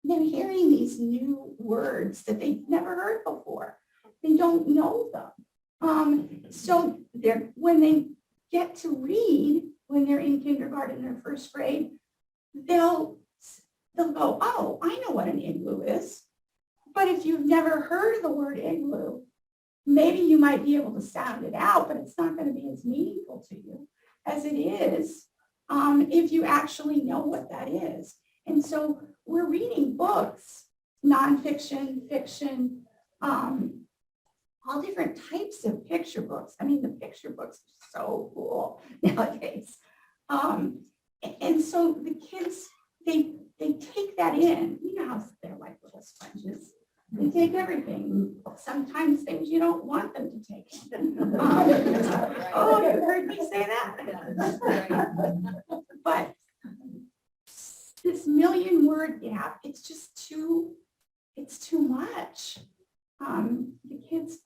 they're hearing these new words that they've never heard before. They don't know them. So when they get to read, when they're in kindergarten or first grade, they'll go, oh, I know what an igloo is. But if you've never heard the word igloo, maybe you might be able to sound it out, but it's not going to be as meaningful to you as it is if you actually know what that is. And so we're reading books, nonfiction, fiction, all different types of picture books. I mean, the picture books are so cool nowadays. And so the kids, they take that in. You know how they're like little sponges. They take everything. Sometimes things you don't want them to take. Oh, you heard me say that? But this 1 million word gap, it's too much. The kids,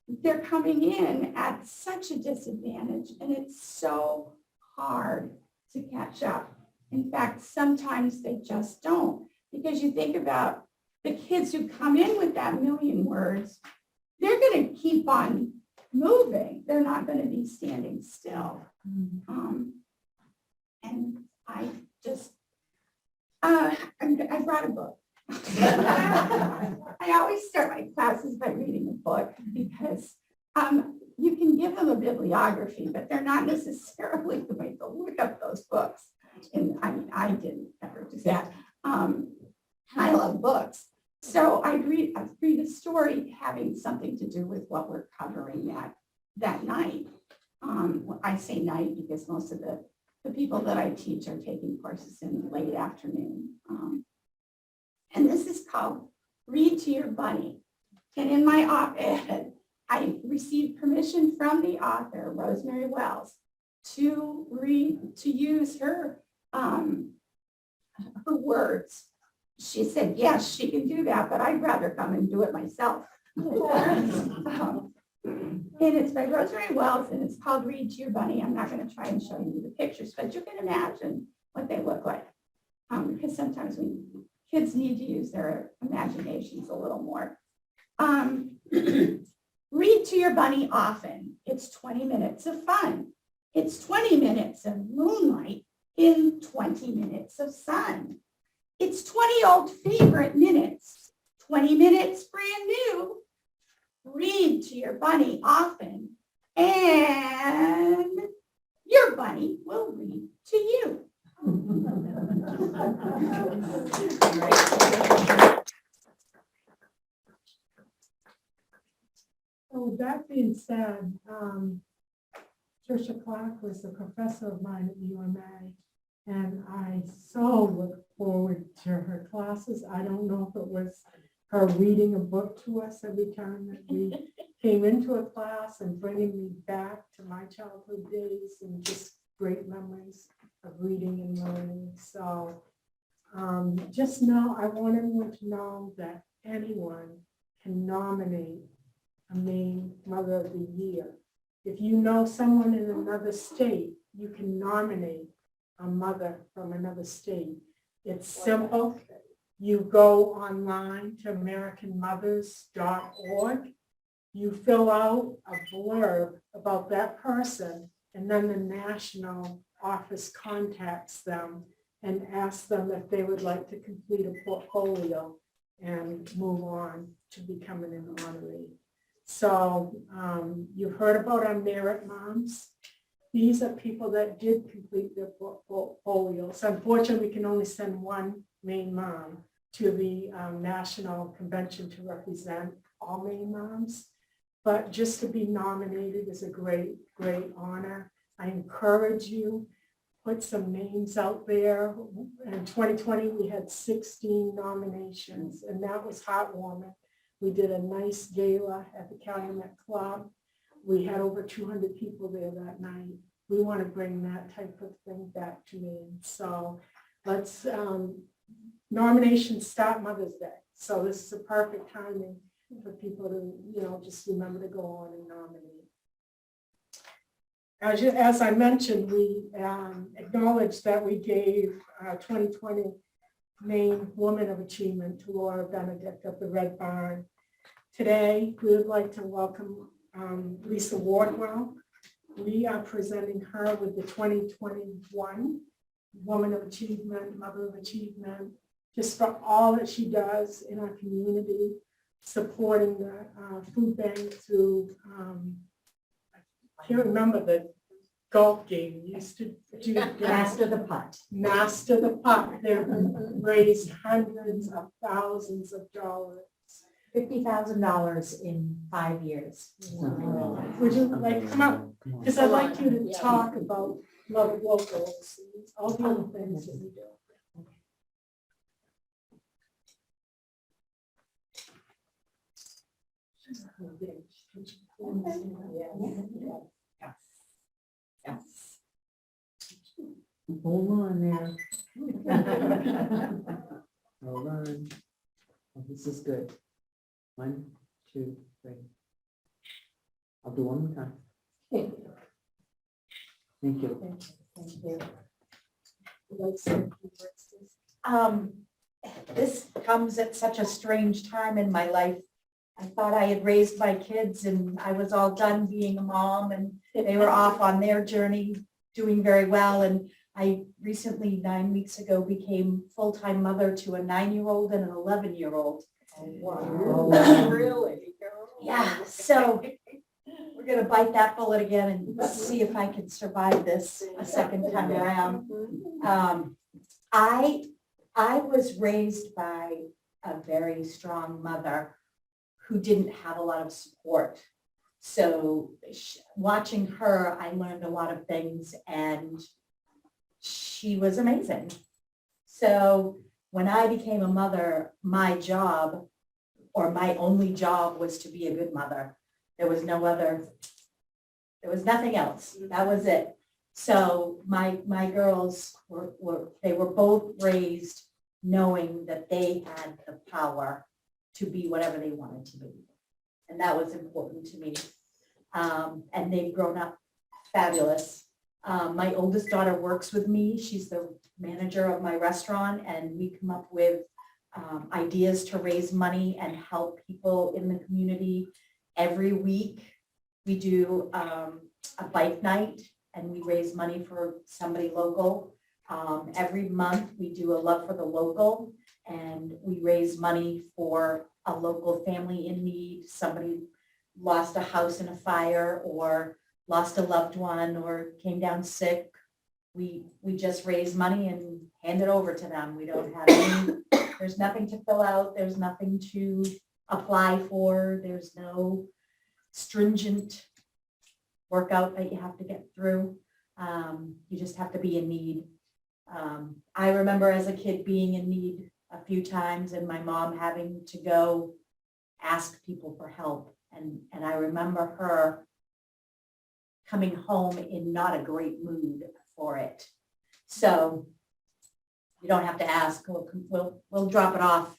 they're coming in at such a disadvantage, and it's so hard to catch up. In fact, sometimes they just don't, because you think about the kids who come in with that 1 million words, they're going to keep on moving. They're not going to be standing still. And I just, I brought a book. I always start my classes by reading a book because you can give them a bibliography, but they're not necessarily going to look up those books. And I didn't ever do that. I love books. So I'd read a story having something to do with what we're covering that night. I say night because most of the people that I teach are taking courses in the late afternoon. And this is called Read to Your Bunny. And in my op-ed, I received permission from the author, Rosemary Wells, to use her words. She said, yes, she can do that, but I'd rather come and do it myself. And it's by Rosemary Wells, and it's called Read to Your Bunny. I'm not going to try and show you the pictures, but you can imagine what they look like. Because sometimes kids need to use their imaginations a little more. Read to your bunny often. It's 20 minutes of fun. It's 20 minutes of moonlight in 20 minutes of sun. It's 20 old favorite minutes, 20 minutes brand new. Read to your bunny often, and your bunny will read to you. So with that being said, Trisha Clark was a professor of mine at UMA, and I so look forward to her classes. I don't know if it was her reading a book to us every time that we came into a class and bringing me back to my childhood days and just great memories of reading and learning. So just know, I want everyone to know that anyone can nominate a Maine Mother of the Year. If you know someone in another state, you can nominate a mother from another state. It's simple. You go online to AmericanMothers.org. You fill out a blurb about that person, and then the national office contacts them and asks them if they would like to complete a portfolio and move on to becoming an honoree. So you've heard about our Merit Moms. These are people that did complete their portfolios. Unfortunately, we can only send one Maine mom to the national convention to represent all Maine moms. But just to be nominated is a great, great honor. I encourage you, put some names out there. In 2020, we had 16 nominations, and that was heartwarming. We did a nice gala at the Calumet Club. We had over 200 people there that night. We want to bring that type of thing back to Maine. So let's, nominations start Mother's Day. So this is a perfect timing for people to, just remember to go on and nominate. As I mentioned, we acknowledged that we gave 2020 Maine Woman of Achievement to Laura Benedict of the Red Barn. Today, we would like to welcome Lisa Wardwell. We are presenting her with the 2021 Woman of Achievement, Mother of Achievement, just for all that she does in our community, supporting the food bank through, I can't remember the golf game we used to do. Master the Putt. Master the Putt. They've raised hundreds of thousands of dollars. $50,000 in 5 years. Would you like to come up? Because I'd like you to talk about Love Locals, and all the other things that we do. Yes. Hold on there. Hold on. Oh, this is good. 1, 2, 3. I'll do one more time. Thank you. This comes at such a strange time in my life. I thought I had raised my kids and I was all done being a mom, and they were off on their journey doing very well. And I recently, 9 weeks ago, became full-time mother to a 9-year-old and an 11-year-old. Wow. Really? Yeah, so we're gonna bite that bullet again and see if I can survive this a second time around. I was raised by a very strong mother who didn't have a lot of support. So watching her, I learned a lot of things, and she was amazing. So when I became a mother, my job, or my only job, was to be a good mother. There was nothing else. That was it. So my girls they were both raised knowing that they had the power to be whatever they wanted to be. And that was important to me. And they've grown up fabulous. My oldest daughter works with me. She's the manager of my restaurant, and we come up with ideas to raise money and help people in the community. Every week, we do a bike night, and we raise money for somebody local. Every month, we do a Love for the Local, and we raise money for a local family in need. Somebody lost a house in a fire, or lost a loved one, or came down sick. We just raise money and hand it over to them. We don't have any, there's nothing to fill out. There's nothing to apply for. There's no stringent workout that you have to get through. You just have to be in need. I remember as a kid being in need a few times, and my mom having to go ask people for help. And I remember her coming home in not a great mood for it. So you don't have to ask, we'll drop it off.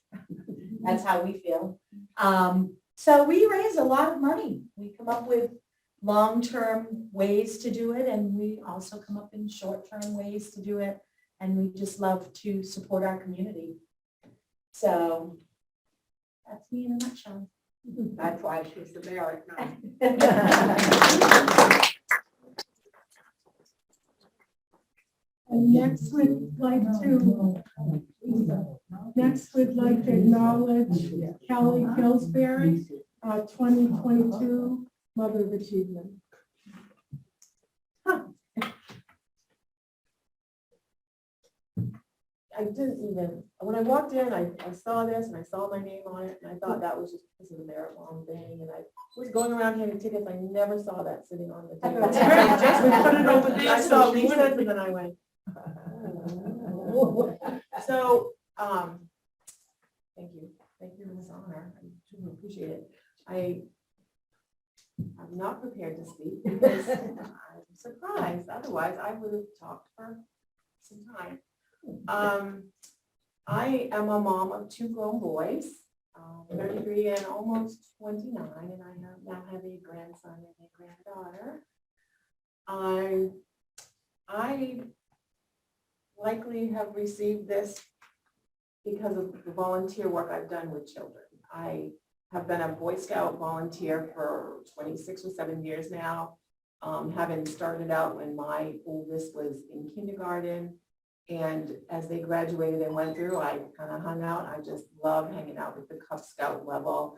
That's how we feel. So we raise a lot of money. We come up with long-term ways to do it, and we also come up in short-term ways to do it. And we just love to support our community. So that's me in a nutshell. That's why she's the mayor now. And next we'd like to acknowledge Kelly Pillsbury, 2022 Mother of Achievement. I didn't even, when I walked in, I saw this and I saw my name on it, and I thought that was just because of the merit long thing, and I was going around handing tickets, I never saw that sitting on the table. Just put it over there, I saw Lisa's, and then I went. So, thank you for this honor, I truly appreciate it. I'm not prepared to speak because I'm surprised, otherwise I would have talked for some time. I am a mom of two grown boys, 33 and almost 29, and I now have a grandson and a granddaughter. I likely have received this because of the volunteer work I've done with children. I have been a Boy Scout volunteer for 26 or 7 years now, having started out when my oldest was in kindergarten. And as they graduated and went through, I kind of hung out. I just love hanging out with the Cub Scout level.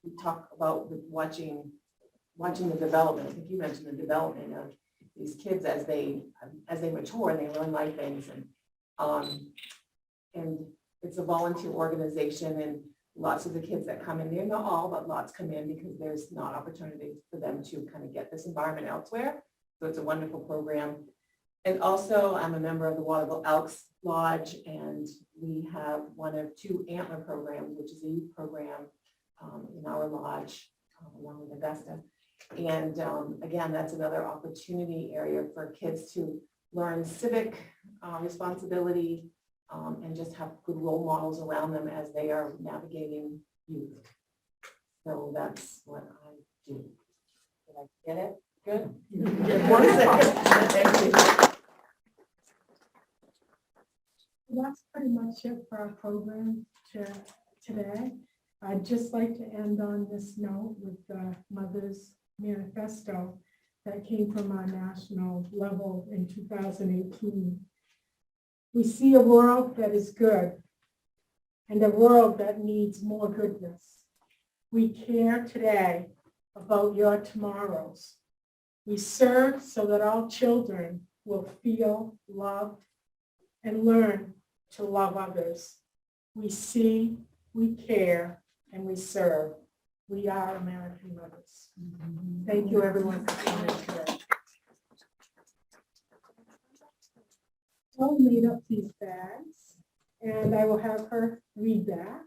We talk about watching the development. I think you mentioned the development of these kids as they mature and they learn life things. And it's a volunteer organization, and lots of the kids that come in there, not all, but lots come in because there's not opportunity for them to kind of get this environment elsewhere. So it's a wonderful program. And also, I'm a member of the Waterville Elks Lodge, and we have one of two Antler programs, which is a youth program in our lodge, along with Augusta. And again, that's another opportunity area for kids to learn civic responsibility and just have good role models around them as they are navigating youth. So that's what I do. Did I get it? Good? 1 second. Thank you. That's pretty much it for our program today. I'd just like to end on this note with the Mother's Manifesto that came from our national level in 2018. We see a world that is good and a world that needs more goodness. We care today about your tomorrows. We serve so that all children will feel loved and learn to love others. we see, we care, and we serve. We are American mothers. Thank you, everyone, for coming today. Well, made up these bags, and I will have her read that.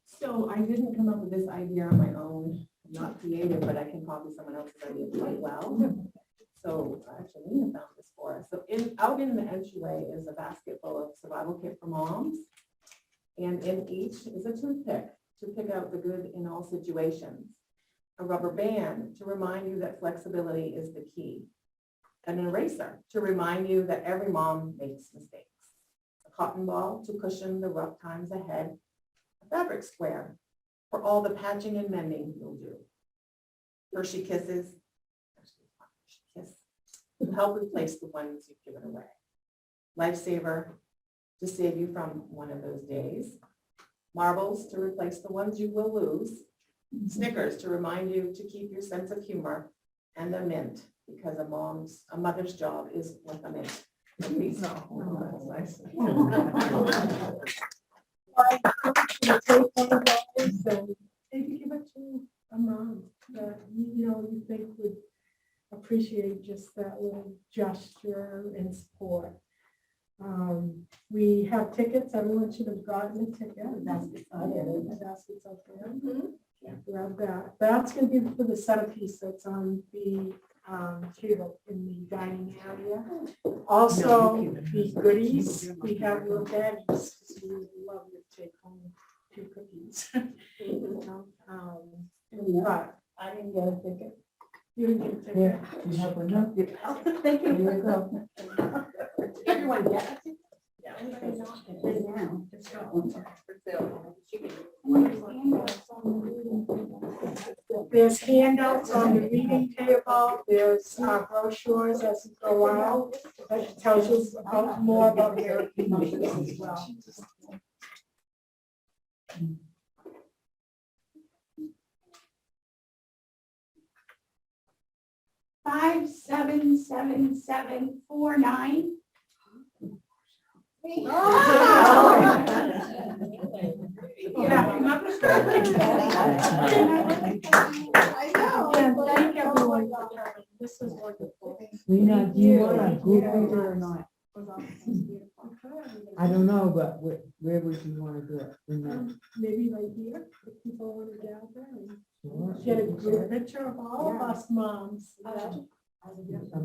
So I didn't come up with this idea on my own, I'm not creative, but I can copy someone else's idea quite well. So actually, Nina found this for us. So out in the entryway is a basket full of survival kit for moms. And in each is a toothpick to pick out the good in all situations. A rubber band to remind you that flexibility is the key. An eraser to remind you that every mom makes mistakes. A cotton ball to cushion the rough times ahead. A fabric square for all the patching and mending you'll do. Hershey kisses, kiss, to help replace the ones you've given away. Lifesaver to save you from one of those days. Marbles to replace the ones you will lose. Snickers to remind you to keep your sense of humor. And a mint, because a mother's job is with a mint. Please. Maybe give it to a mom that you think would appreciate just that little gesture and support. We have tickets. Everyone should have gotten a ticket. The basket's up there. Yeah, grab that. That's going to be for the centerpiece that's on the table in the dining area. Also, the goodies, we have little baggies, because we would love you to take home 2 cookies. But I didn't get a ticket. you didn't get a ticket. You have one now? Oh, thank you. Here you go. Everyone get it? There's handouts on the reading table. There's brochures as you go out that tells us more about American mothers as well. 577749. I know. Thank everyone for coming. This was wonderful. Lena, do you want a group reader or not? I don't know, but where would you want to do it? In the- Maybe right here, if people want to gather and Sure. get a group picture of all of us moms. Of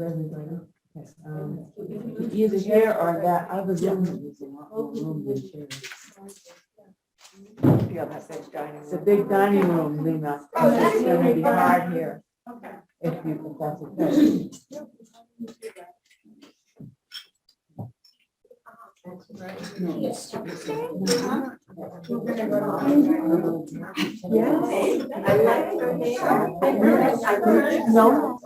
everybody. Okay, either here or that other room. Is a lot more room than chairs. Yeah, that big dining It's a big dining room, Lena. Oh, that's It's gonna be really hard here, Okay. if that's okay. Yes. I like her hair. No.